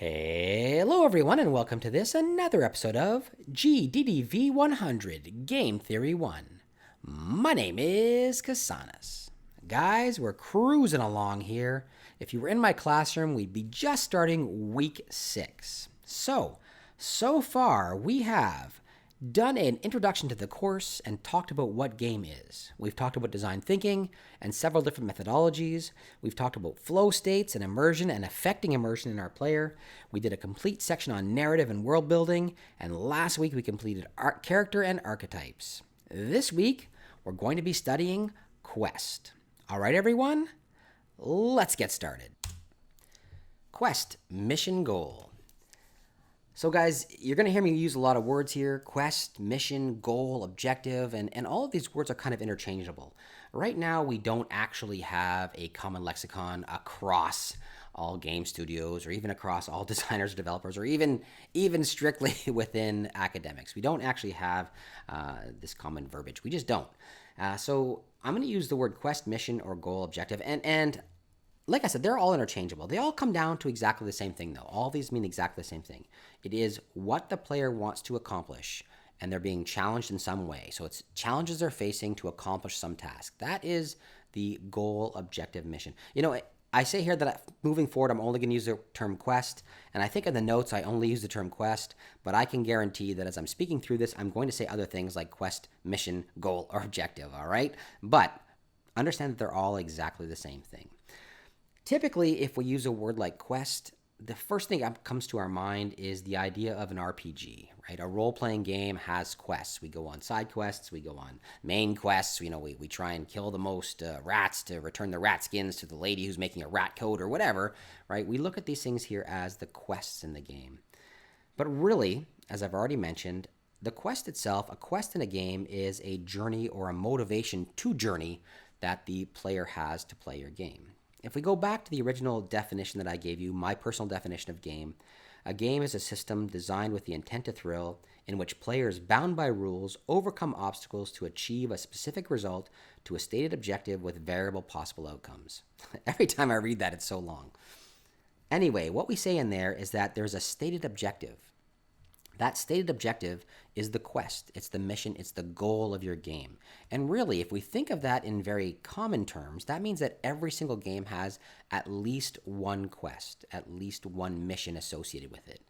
Hello, everyone, and welcome to another episode of GDDV 100 Game Theory 1. My name is Kasanas. Guys, we're cruising along here. If you were in my classroom, we'd be just starting week 6. So far, we have done an introduction to the course and talked about what game is. We've talked about design thinking and several different methodologies. We've talked about flow states and immersion and affecting immersion in our player. We did a complete section on narrative and world building, and last week we completed character and archetypes. This week, we're going to be studying quest. All right, everyone, let's get started. Quest, mission, goal. So guys, you're going to hear me use a lot of words here: quest, mission, goal, objective, and all of these words are kind of interchangeable. Right now, we don't actually have a common lexicon across all game studios, or even across all designers or developers, or even strictly within academics. We don't actually have this common verbiage. We just don't. So I'm going to use the word quest, mission, or goal, objective, and like I said, they're all interchangeable. They all come down to exactly the same thing, though. All these mean exactly the same thing. It is what the player wants to accomplish, and they're being challenged in some way. So it's challenges they're facing to accomplish some task. That is the goal, objective, mission. You know, I say here that moving forward, I'm only going to use the term quest, and I think in the notes I only use the term quest, but I can guarantee that as I'm speaking through this, I'm going to say other things like quest, mission, goal, or objective, all right? But understand that they're all exactly the same thing. Typically, if we use a word like quest, the first thing that comes to our mind is the idea of an RPG, right? A role-playing game has quests. We go on side quests, we go on main quests. You know, we try and kill the most rats to return the rat skins to the lady who's making a rat coat or whatever, right? We look at these things here as the quests in the game. But really, as I've already mentioned, the quest itself, a quest in a game, is a journey or a motivation to journey that the player has to play your game. If we go back to the original definition that I gave you, my personal definition of game, a game is a system designed with the intent to thrill, in which players bound by rules overcome obstacles to achieve a specific result to a stated objective with variable possible outcomes. Every time I read that, it's so long. Anyway, what we say in there is that there's a stated objective. That stated objective is the quest, it's the mission, it's the goal of your game. And really, if we think of that in very common terms, that means that every single game has at least one quest, at least one mission associated with it.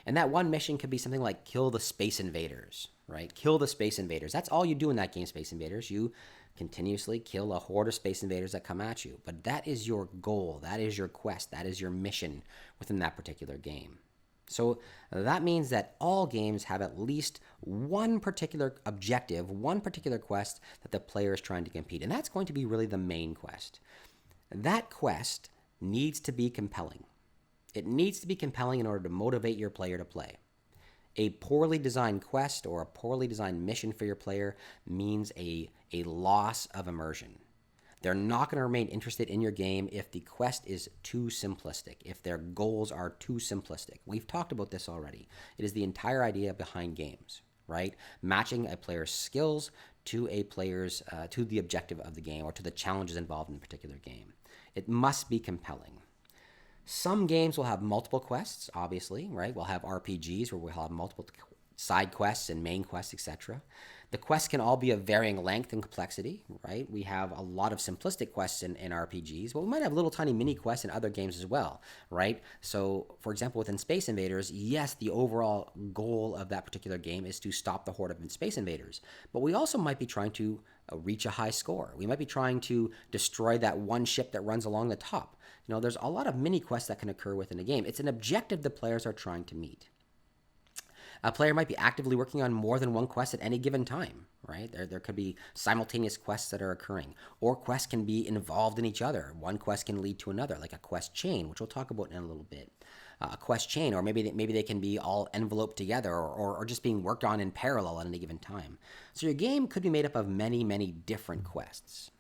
And that one mission could be something like kill the Space Invaders, right? Kill the Space Invaders. That's all you do in that game, Space Invaders. You continuously kill a horde of Space Invaders that come at you. But that is your goal, that is your quest, that is your mission within that particular game. So that means that all games have at least one particular objective, one particular quest that the player is trying to compete. And that's going to be really the main quest. That quest needs to be compelling. It needs to be compelling in order to motivate your player to play. A poorly designed quest or a poorly designed mission for your player means a loss of immersion. They're not going to remain interested in your game if the quest is too simplistic, if their goals are too simplistic. We've talked about this already. It is the entire idea behind games, right? Matching a player's skills to a player's to the objective of the game or to the challenges involved in a particular game. It must be compelling. Some games will have multiple quests, obviously, right? We'll have RPGs where we'll have multiple side quests and main quests, etc. The quests can all be of varying length and complexity, right? We have a lot of simplistic quests in RPGs, but we might have little tiny mini quests in other games as well, right? So, for example, within Space Invaders, yes, the overall goal of that particular game is to stop the horde of Space Invaders, but we also might be trying to reach a high score. We might be trying to destroy that one ship that runs along the top. You know, there's a lot of mini quests that can occur within a game. It's an objective the players are trying to meet. A player might be actively working on more than one quest at any given time, right? There could be simultaneous quests that are occurring, or quests can be involved in each other. One quest can lead to another, like a quest chain, which we'll talk about in a little bit. A quest chain, or maybe they can be all enveloped together, or just being worked on in parallel at any given time. So your game could be made up of many, many different quests.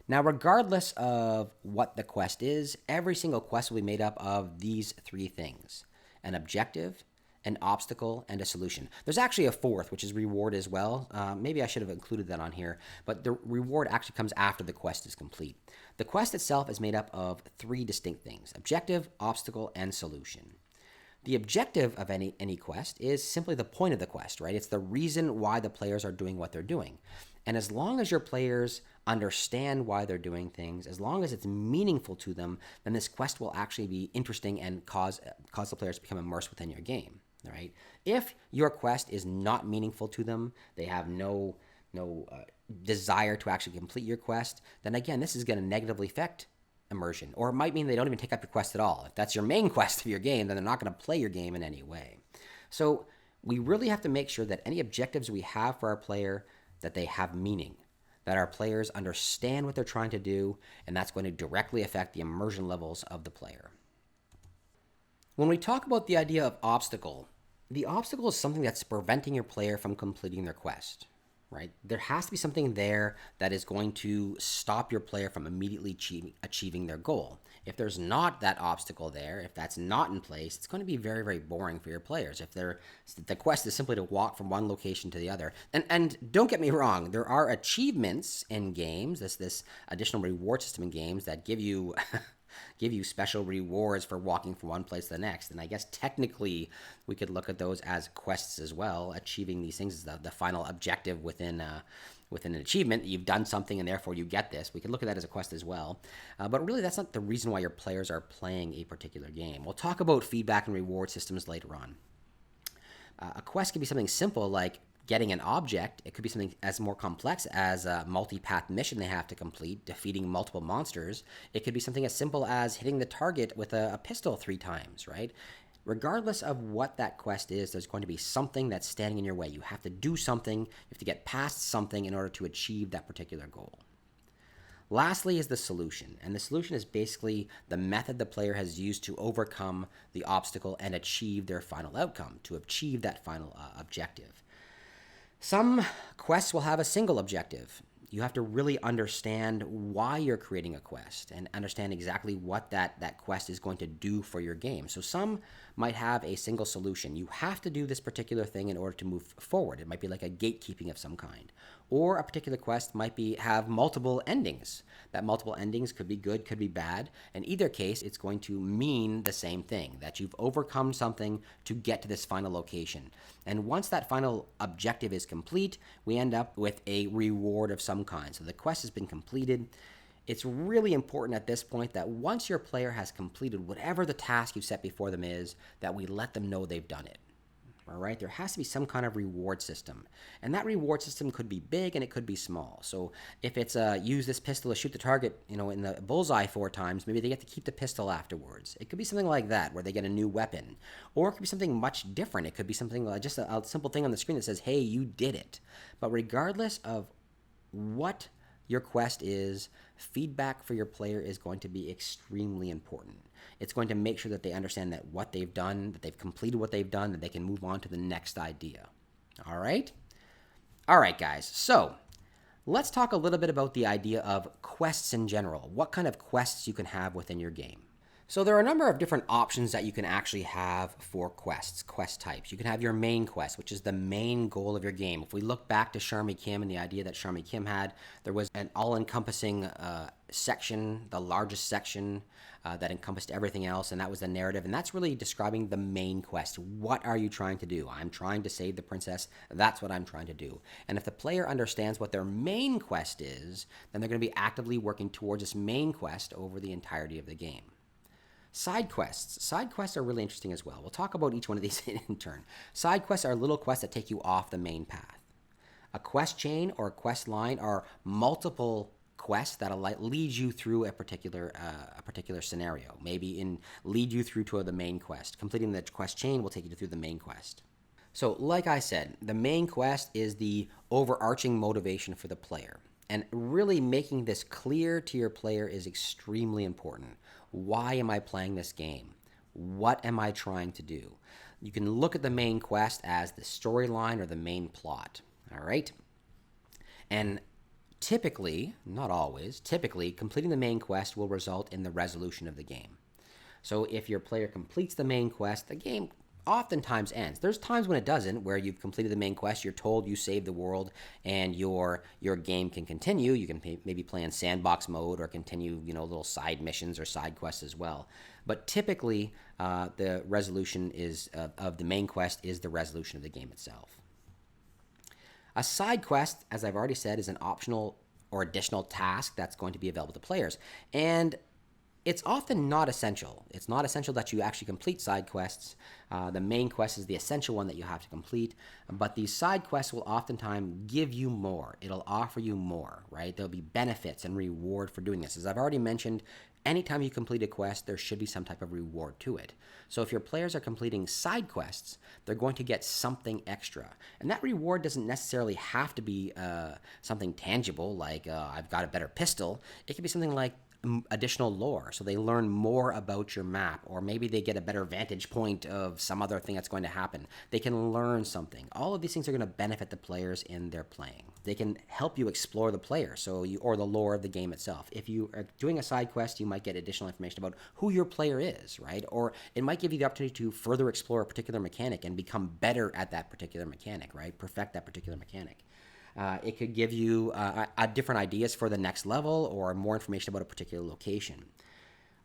Now, regardless of what the quest is, every single quest will be made up of these three things: an objective, an obstacle, and a solution. There's actually a fourth, which is reward as well. Maybe I should have included that on here, but the reward actually comes after the quest is complete. The quest itself is made up of three distinct things: objective, obstacle, and solution. The objective of any quest is simply the point of the quest, right? It's the reason why the players are doing what they're doing. And as long as your players understand why they're doing things, as long as it's meaningful to them, then this quest will actually be interesting and cause the players to become immersed within your game, right? If your quest is not meaningful to them, they have no desire to actually complete your quest, then again, this is going to negatively affect immersion. Or it might mean they don't even take up your quest at all. If that's your main quest of your game, then they're not going to play your game in any way. So we really have to make sure that any objectives we have for our player, that they have meaning, that our players understand what they're trying to do, and that's going to directly affect the immersion levels of the player. When we talk about the idea of obstacle, the obstacle is something that's preventing your player from completing their quest, right? There has to be something there that is going to stop your player from immediately achieving their goal. If there's not that obstacle there, if that's not in place, it's going to be very, very boring for your players. If the quest is simply to walk from one location to the other. And don't get me wrong, there are achievements in games, this additional reward system in games that give you special rewards for walking from one place to the next. And I guess technically we could look at those as quests as well. Achieving these things is the final objective within an achievement. You've done something and therefore you get this. We can look at that as a quest as well. But really that's not the reason why your players are playing a particular game. We'll talk about feedback and reward systems later on. A quest can be something simple like getting an object. It could be something as more complex as a multi-path mission they have to complete, defeating multiple monsters. It could be something as simple as hitting the target with a pistol 3 times, right? Regardless of what that quest is, there's going to be something that's standing in your way. You have to do something, you have to get past something in order to achieve that particular goal. Lastly is the solution, and the solution is basically the method the player has used to overcome the obstacle and achieve their final outcome, to achieve that final objective. Some quests will have a single objective. You have to really understand why you're creating a quest and understand exactly what that quest is going to do for your game. So some might have a single solution. You have to do this particular thing in order to move forward. It might be like a gatekeeping of some kind. Or a particular quest might have multiple endings. That multiple endings could be good, could be bad. In either case, it's going to mean the same thing, that you've overcome something to get to this final location. And once that final objective is complete, we end up with a reward of some kind. So the quest has been completed. It's really important at this point that once your player has completed whatever the task you've set before them is, that we let them know they've done it. All right, there has to be some kind of reward system. And that reward system could be big and it could be small. So if it's use this pistol to shoot the target, in the bullseye 4 times, maybe they get to keep the pistol afterwards. It could be something like that where they get a new weapon. Or it could be something much different. It could be something like just a simple thing on the screen that says, hey, you did it. But regardless of what your quest is, feedback for your player is going to be extremely important. It's going to make sure that they understand that what they've done, that they've completed what they've done, that they can move on to the next idea. All right? All right, guys. So let's talk a little bit about the idea of quests in general. What kind of quests you can have within your game. So there are a number of different options that you can actually have for quests, quest types. You can have your main quest, which is the main goal of your game. If we look back to Sharmy Kim and the idea that Sharmy Kim had, there was an all-encompassing section, the largest section that encompassed everything else, and that was the narrative. And that's really describing the main quest. What are you trying to do? I'm trying to save the princess. That's what I'm trying to do. And if the player understands what their main quest is, then they're going to be actively working towards this main quest over the entirety of the game. Side quests. Side quests are really interesting as well. We'll talk about each one of these in turn. Side quests are little quests that take you off the main path. A quest chain or a quest line are multiple quests that lead you through a particular scenario. Maybe lead you through to the main quest. Completing the quest chain will take you through the main quest. So like I said, the main quest is the overarching motivation for the player. And really making this clear to your player is extremely important. Why am I playing this game? What am I trying to do? You can look at the main quest as the storyline or the main plot, all right? And typically, not always, typically completing the main quest will result in the resolution of the game. So if your player completes the main quest, the game oftentimes ends. There's times when it doesn't, where you've completed the main quest, you're told you saved the world, and your game can continue. You can maybe play in sandbox mode or continue, little side missions or side quests as well. But typically, the resolution is of the main quest is the resolution of the game itself. A side quest, as I've already said, is an optional or additional task that's going to be available to players. And it's often not essential. It's not essential that you actually complete side quests. The main quest is the essential one that you have to complete, but these side quests will oftentimes give you more. It'll offer you more, right? There'll be benefits and reward for doing this. As I've already mentioned, anytime you complete a quest, there should be some type of reward to it. So if your players are completing side quests, they're going to get something extra. And that reward doesn't necessarily have to be something tangible, like I've got a better pistol. It could be something like additional lore, so they learn more about your map, or maybe they get a better vantage point of some other thing that's going to happen. They can learn something. All of these things are going to benefit the players in their playing. They can help you explore the player, or the lore of the game itself. If you are doing a side quest, you might get additional information about who your player is, right? Or it might give you the opportunity to further explore a particular mechanic and become better at that particular mechanic, right? Perfect that particular mechanic. It could give you different ideas for the next level or more information about a particular location.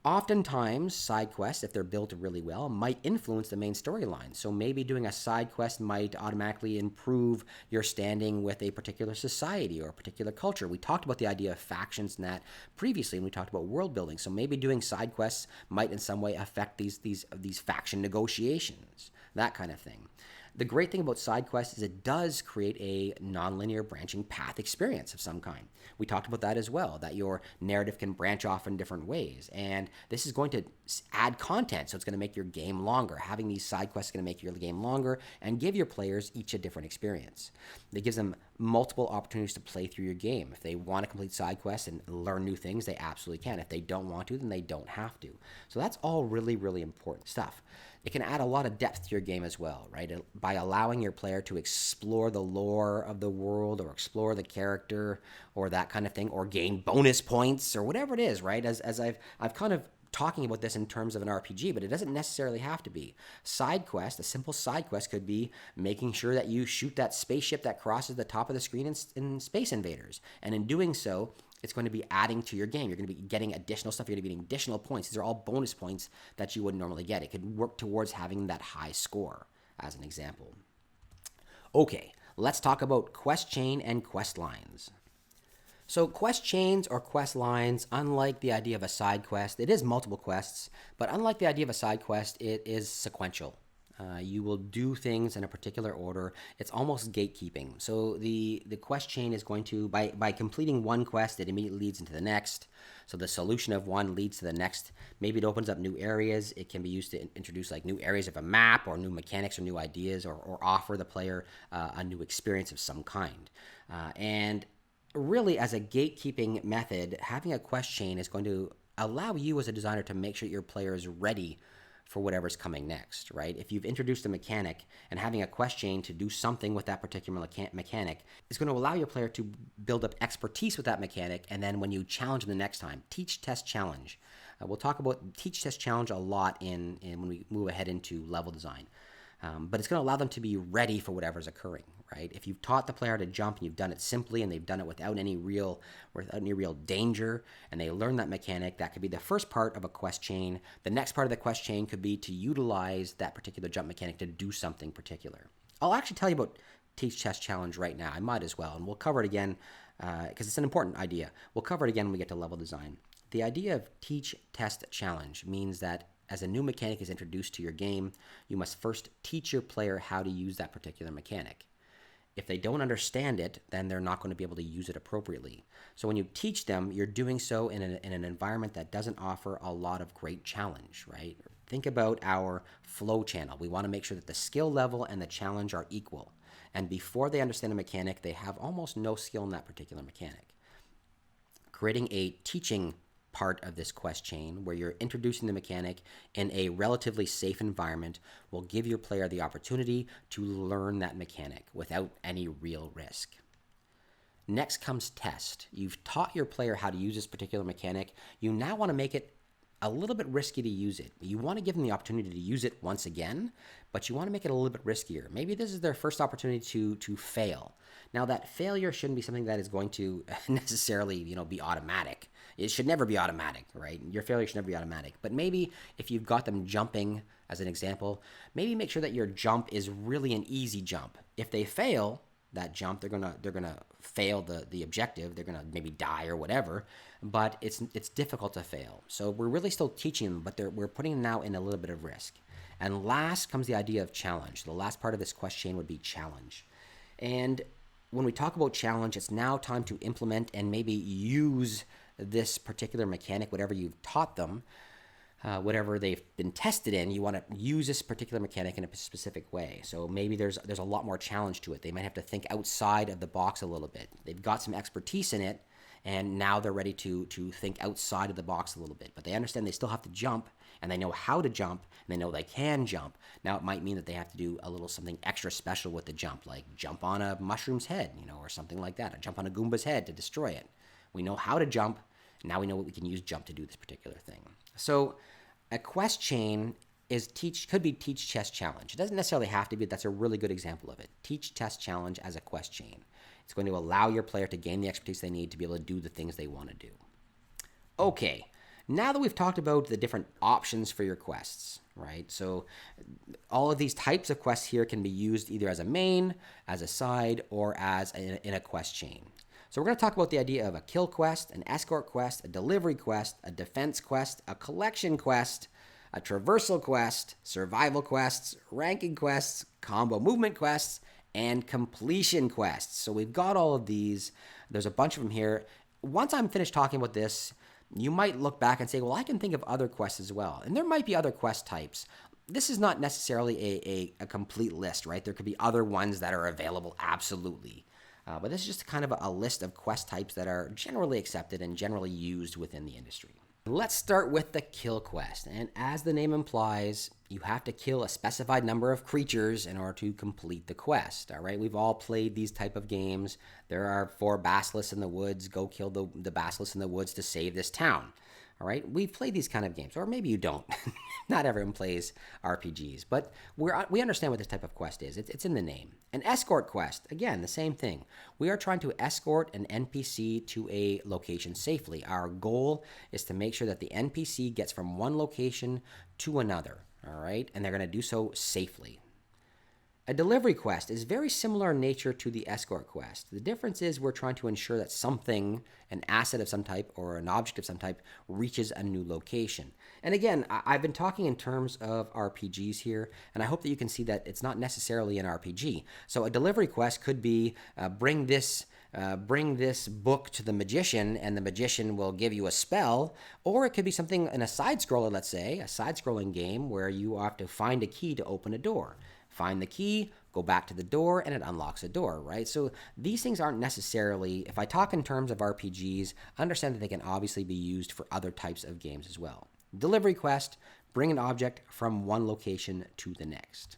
Oftentimes, side quests, if they're built really well, might influence the main storyline. So maybe doing a side quest might automatically improve your standing with a particular society or a particular culture. We talked about the idea of factions and that previously when we talked about world building. So maybe doing side quests might in some way affect these faction negotiations, that kind of thing. The great thing about side quests is it does create a nonlinear branching path experience of some kind. We talked about that as well, that your narrative can branch off in different ways. And this is going to add content, so it's going to make your game longer. Having these side quests is going to make your game longer and give your players each a different experience. It gives them multiple opportunities to play through your game. If they want to complete side quests and learn new things, they absolutely can. If they don't want to, then they don't have to. So that's all really, really important stuff. It can add a lot of depth to your game as well, right? By allowing your player to explore the lore of the world or explore the character or that kind of thing, or gain bonus points or whatever it is, right? As I've kind of talking about this in terms of an RPG, but it doesn't necessarily have to be. Side quest, a simple side quest could be making sure that you shoot that spaceship that crosses the top of the screen in Space Invaders. And in doing so, it's going to be adding to your game. You're going to be getting additional stuff. You're going to be getting additional points. These are all bonus points that you wouldn't normally get. It could work towards having that high score, as an example. Okay, let's talk about quest chain and quest lines. So quest chains or quest lines, unlike the idea of a side quest, it is multiple quests, but unlike the idea of a side quest, it is sequential. You will do things in a particular order. It's almost gatekeeping. So the quest chain is going to, by completing one quest, it immediately leads into the next. So the solution of one leads to the next. Maybe it opens up new areas. It can be used to introduce like new areas of a map or new mechanics or new ideas, or offer the player a new experience of some kind. And really, as a gatekeeping method, having a quest chain is going to allow you as a designer to make sure your player is ready for whatever's coming next, right? If you've introduced a mechanic, and having a quest chain to do something with that particular mechanic is going to allow your player to build up expertise with that mechanic, and then when you challenge them the next time, teach, test, challenge. We'll talk about teach, test, challenge a lot in when we move ahead into level design. But it's going to allow them to be ready for whatever's occurring, right? If you've taught the player how to jump and you've done it simply and they've done it without any real danger, and they learn that mechanic, that could be the first part of a quest chain. The next part of the quest chain could be to utilize that particular jump mechanic to do something particular. I'll actually tell you about teach, test, challenge right now. I might as well, and we'll cover it again because it's an important idea. We'll cover it again when we get to level design. The idea of teach, test, challenge means that as a new mechanic is introduced to your game, you must first teach your player how to use that particular mechanic. If they don't understand it, then they're not going to be able to use it appropriately. So when you teach them, you're doing so in an environment that doesn't offer a lot of great challenge, right? Think about our flow channel. We want to make sure that the skill level and the challenge are equal. And before they understand a mechanic, they have almost no skill in that particular mechanic. Creating a teaching part of this quest chain where you're introducing the mechanic in a relatively safe environment will give your player the opportunity to learn that mechanic without any real risk. Next comes test. You've taught your player how to use this particular mechanic. You now want to make it a little bit risky to use it. You want to give them the opportunity to use it once again, but you want to make it a little bit riskier. Maybe this is their first opportunity to fail. Now, that failure shouldn't be something that is going to necessarily, be automatic. It should never be automatic, right? Your failure should never be automatic. But maybe if you've got them jumping, as an example, maybe make sure that your jump is really an easy jump. If they fail that jump, they're gonna fail the objective. They're gonna maybe die or whatever. But it's difficult to fail. So we're really still teaching them, but we're putting them now in a little bit of risk. And last comes the idea of challenge. The last part of this quest chain would be challenge. And when we talk about challenge, it's now time to implement and maybe use this particular mechanic, whatever you've taught them, whatever they've been tested in. You want to use this particular mechanic in a specific way. So maybe there's a lot more challenge to it. They might have to think outside of the box a little bit. They've got some expertise in it, and now they're ready to think outside of the box a little bit. But they understand they still have to jump, and they know how to jump, and they know they can jump. Now, it might mean that they have to do a little something extra special with the jump, like jump on a mushroom's head, or something like that, or jump on a Goomba's head to destroy it. We know how to jump. Now we know what we can use jump to do this particular thing. So a quest chain could be teach, test, challenge. It doesn't necessarily have to be. That's a really good example of it. Teach, test, challenge as a quest chain. It's going to allow your player to gain the expertise they need to be able to do the things they want to do. Okay, now that we've talked about the different options for your quests, right? So all of these types of quests here can be used either as a main, as a side, or as in a quest chain. So we're going to talk about the idea of a kill quest, an escort quest, a delivery quest, a defense quest, a collection quest, a traversal quest, survival quests, ranking quests, combo movement quests, and completion quests. So we've got all of these. There's a bunch of them here. Once I'm finished talking about this, you might look back and say, well, I can think of other quests as well. And there might be other quest types. This is not necessarily a complete list, right? There could be other ones that are available, absolutely. But this is just kind of a list of quest types that are generally accepted and generally used within the industry. Let's start with the kill quest. And as the name implies, you have to kill a specified number of creatures in order to complete the quest. All right, we've all played these type of games. There are 4 basilisks in the woods. Go kill the basilisks in the woods to save this town. All right, we've played these kind of games, or maybe you don't. Not everyone plays RPGs, but we understand what this type of quest is. It's in the name. An escort quest, again, the same thing. We are trying to escort an NPC to a location safely. Our goal is to make sure that the NPC gets from one location to another, all right? And they're going to do so safely. A delivery quest is very similar in nature to the escort quest. The difference is we're trying to ensure that something, an asset of some type or an object of some type, reaches a new location. And again, I've been talking in terms of RPGs here, and I hope that you can see that it's not necessarily an RPG. So a delivery quest could be bring this book to the magician, and the magician will give you a spell. Or it could be something in a side-scroller, let's say, a side-scrolling game where you have to find a key to open a door. Find the key, go back to the door, and it unlocks a door, right? So these things aren't necessarily, if I talk in terms of RPGs, understand that they can obviously be used for other types of games as well. Delivery quest, bring an object from one location to the next.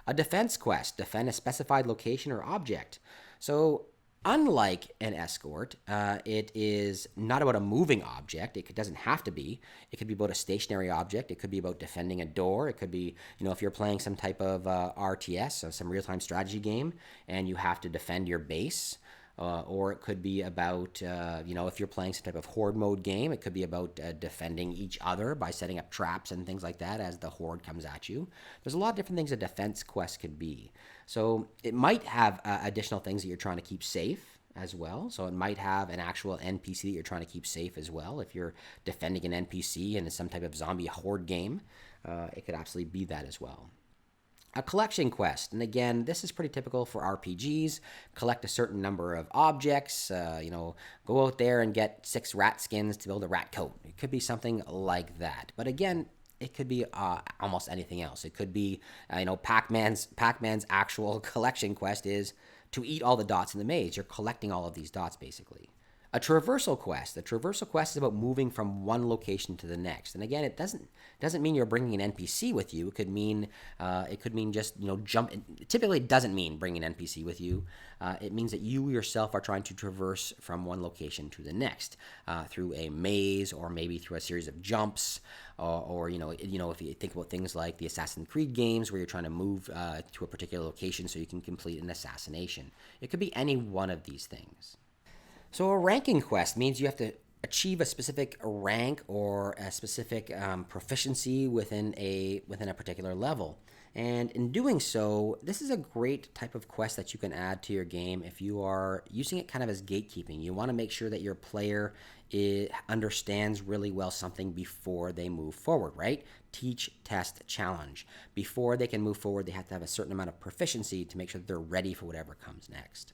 A defense quest, defend a specified location or object. So unlike an escort, it is not about a moving object. It doesn't have to be. It could be about a stationary object. It could be about defending a door. It could be, if you're playing some type of RTS, so some real-time strategy game, and you have to defend your base. Or it could be about, if you're playing some type of horde mode game, it could be about defending each other by setting up traps and things like that as the horde comes at you. There's a lot of different things a defense quest could be. So it might have additional things that you're trying to keep safe as well. So it might have an actual NPC that you're trying to keep safe as well. If you're defending an NPC in some type of zombie horde game, it could absolutely be that as well. A collection quest, and again, this is pretty typical for RPGs. Collect a certain number of objects, go out there and get 6 rat skins to build a rat coat. It could be something like that. But again, it could be almost anything else. It could be, Pac-Man's actual collection quest is to eat all the dots in the maze. You're collecting all of these dots, basically. A traversal quest. A traversal quest is about moving from one location to the next. And again, it doesn't mean you're bringing an NPC with you. It could mean just jump. Typically, it doesn't mean bringing an NPC with you. It means that you yourself are trying to traverse from one location to the next through a maze, or maybe through a series of jumps, or if you think about things like the Assassin's Creed games where you're trying to move to a particular location so you can complete an assassination. It could be any one of these things. So a ranking quest means you have to achieve a specific rank or a specific proficiency within a particular level. And in doing so, this is a great type of quest that you can add to your game if you are using it kind of as gatekeeping. You want to make sure that your player understands really well something before they move forward, right? Teach, test, challenge. Before they can move forward, they have to have a certain amount of proficiency to make sure that they're ready for whatever comes next.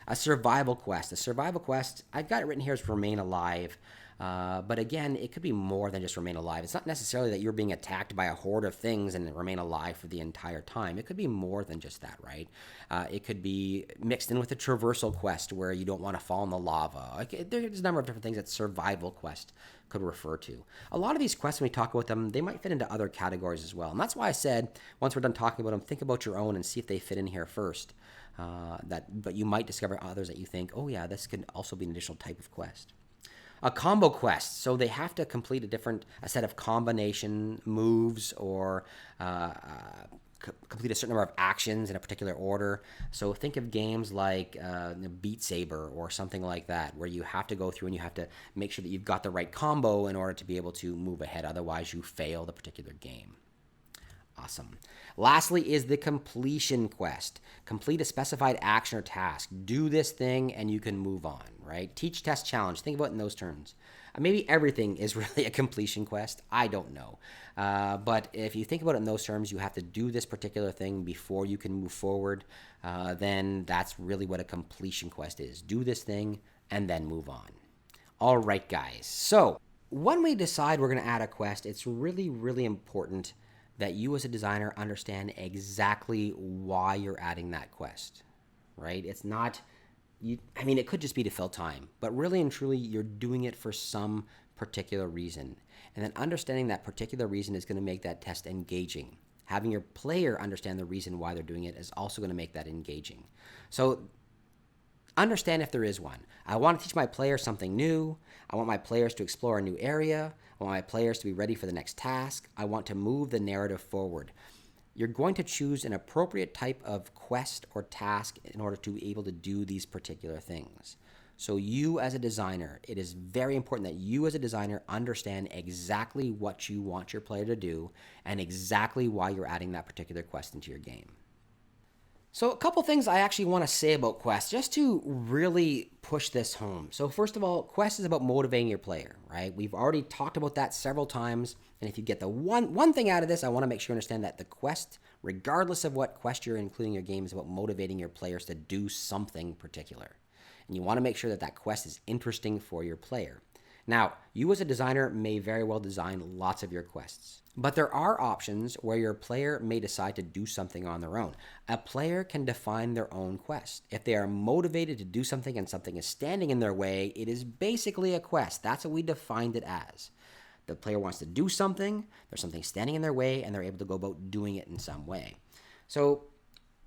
A survival quest. A survival quest, I've got it written here as remain alive. But again, it could be more than just remain alive. It's not necessarily that you're being attacked by a horde of things and remain alive for the entire time. It could be more than just that, right? It could be mixed in with a traversal quest where you don't want to fall in the lava. There's a number of different things that survival quest could refer to. A lot of these quests, when we talk about them, they might fit into other categories as well. And that's why I said, once we're done talking about them, think about your own and see if they fit in here first. But you might discover others that you think, oh yeah, this could also be an additional type of quest. A combo quest, so they have to complete a set of combination moves or complete a certain number of actions in a particular order. So think of games like Beat Saber or something like that, where you have to go through and you have to make sure that you've got the right combo in order to be able to move ahead. Otherwise, you fail the particular game. Awesome. Lastly is the completion quest. Complete a specified action or task. Do this thing and you can move on, right? Teach, test, challenge. Think about it in those terms. Maybe everything is really a completion quest. I don't know. But if you think about it in those terms, you have to do this particular thing before you can move forward. Then that's really what a completion quest is. Do this thing and then move on. All right, guys. So when we decide we're going to add a quest, it's really, really important that you as a designer understand exactly why you're adding that quest, right? It's not, it could just be to fill time, but really and truly, you're doing it for some particular reason. And then understanding that particular reason is going to make that test engaging. Having your player understand the reason why they're doing it is also going to make that engaging. So understand if there is one. I want to teach my players something new. I want my players to explore a new area. I want my players to be ready for the next task. I want to move the narrative forward. You're going to choose an appropriate type of quest or task in order to be able to do these particular things. So you as a designer, it is very important that you as a designer understand exactly what you want your player to do and exactly why you're adding that particular quest into your game. So a couple things I actually want to say about quests, just to really push this home. So first of all, quest is about motivating your player, right? We've already talked about that several times. And if you get the one thing out of this, I want to make sure you understand that the quest, regardless of what quest you're including in your game, is about motivating your players to do something particular. And you want to make sure that that quest is interesting for your player. Now, you as a designer may very well design lots of your quests, but there are options where your player may decide to do something on their own. A player can define their own quest. If they are motivated to do something and something is standing in their way, it is basically a quest. That's what we defined it as. The player wants to do something, there's something standing in their way, and they're able to go about doing it in some way. So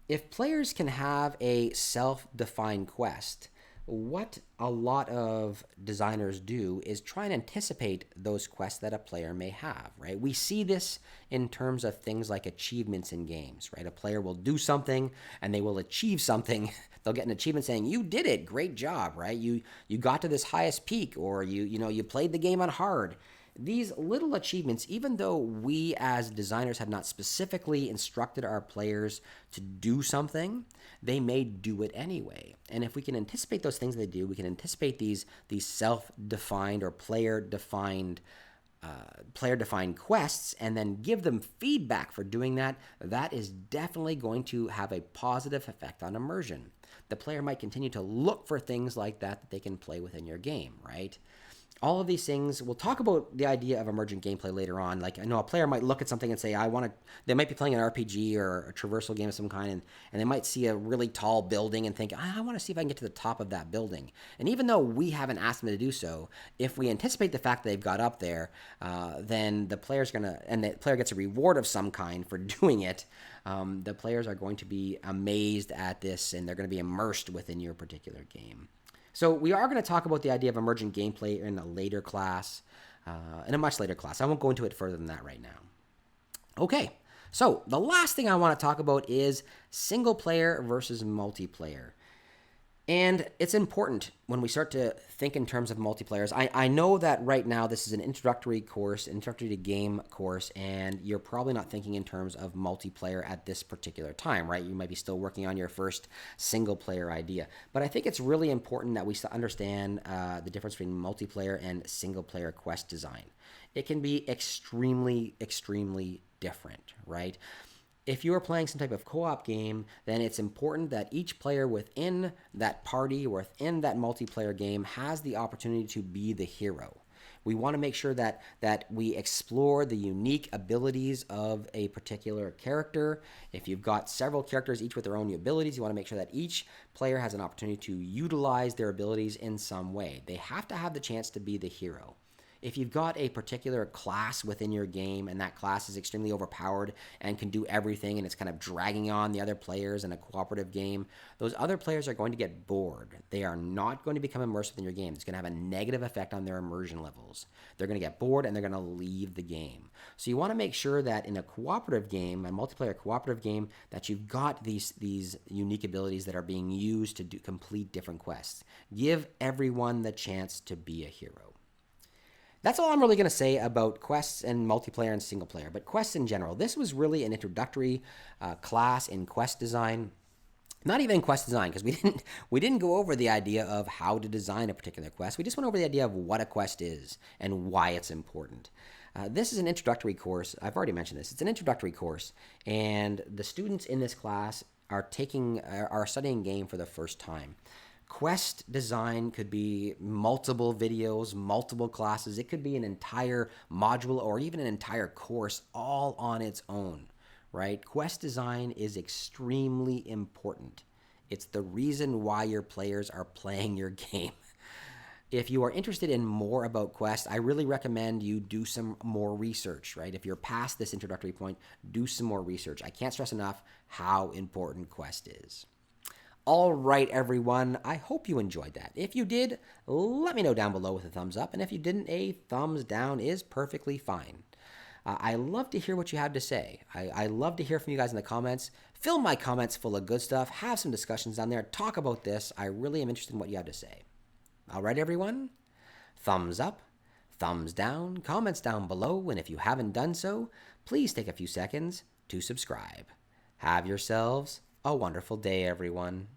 if players can have a self-defined quest, what a lot of designers do is try and anticipate those quests that a player may have, right? We see this in terms of things like achievements in games, right? A player will do something and they will achieve something. They'll get an achievement saying, you did it, great job, right? You got to this highest peak, or you played the game on hard. These little achievements, even though we as designers have not specifically instructed our players to do something, they may do it anyway. And if we can anticipate those things they do, we can anticipate these self-defined or player-defined quests and then give them feedback for doing that. That is definitely going to have a positive effect on immersion. The player might continue to look for things like that they can play within your game, right? All of these things, we'll talk about the idea of emergent gameplay later on. Like, I know a player might look at something and say, they might be playing an RPG or a traversal game of some kind, and they might see a really tall building and think, I want to see if I can get to the top of that building. And even though we haven't asked them to do so, if we anticipate the fact that they've got up there, then the player gets a reward of some kind for doing it. The players are going to be amazed at this, and they're going to be immersed within your particular game. So we are going to talk about the idea of emergent gameplay in a later class, in a much later class. I won't go into it further than that right now. Okay, so the last thing I want to talk about is single player versus multiplayer. And it's important when we start to think in terms of multiplayers. I know that right now this is an introductory course, introductory to game course, and you're probably not thinking in terms of multiplayer at this particular time, right? You might be still working on your first single player idea. But I think it's really important that we understand the difference between multiplayer and single player quest design. It can be extremely, extremely different, right? If you are playing some type of co-op game, then it's important that each player within that party or within that multiplayer game has the opportunity to be the hero. We want to make sure that we explore the unique abilities of a particular character. If you've got several characters, each with their own abilities, you want to make sure that each player has an opportunity to utilize their abilities in some way. They have to have the chance to be the hero. If you've got a particular class within your game and that class is extremely overpowered and can do everything and it's kind of dragging on the other players in a cooperative game, those other players are going to get bored. They are not going to become immersed within your game. It's going to have a negative effect on their immersion levels. They're going to get bored and they're going to leave the game. So you want to make sure that in a cooperative game, a multiplayer cooperative game, that you've got these unique abilities that are being used to complete different quests. Give everyone the chance to be a hero. That's all I'm really going to say about quests and multiplayer and single player, but quests in general. This was really an introductory class in quest design. Not even quest design, because we didn't go over the idea of how to design a particular quest. We just went over the idea of what a quest is and why it's important. This is an introductory course. I've already mentioned this. It's an introductory course, and the students in this class are studying game for the first time. Quest design could be multiple videos, multiple classes. It could be an entire module or even an entire course all on its own, right? Quest design is extremely important. It's the reason why your players are playing your game. If you are interested in more about Quest, I really recommend you do some more research, right? If you're past this introductory point, do some more research. I can't stress enough how important Quest is. All right, everyone. I hope you enjoyed that. If you did, let me know down below with a thumbs up. And if you didn't, a thumbs down is perfectly fine. I love to hear what you have to say. I love to hear from you guys in the comments. Fill my comments full of good stuff. Have some discussions down there. Talk about this. I really am interested in what you have to say. All right, everyone. Thumbs up, thumbs down, comments down below. And if you haven't done so, please take a few seconds to subscribe. Have yourselves a wonderful day, everyone.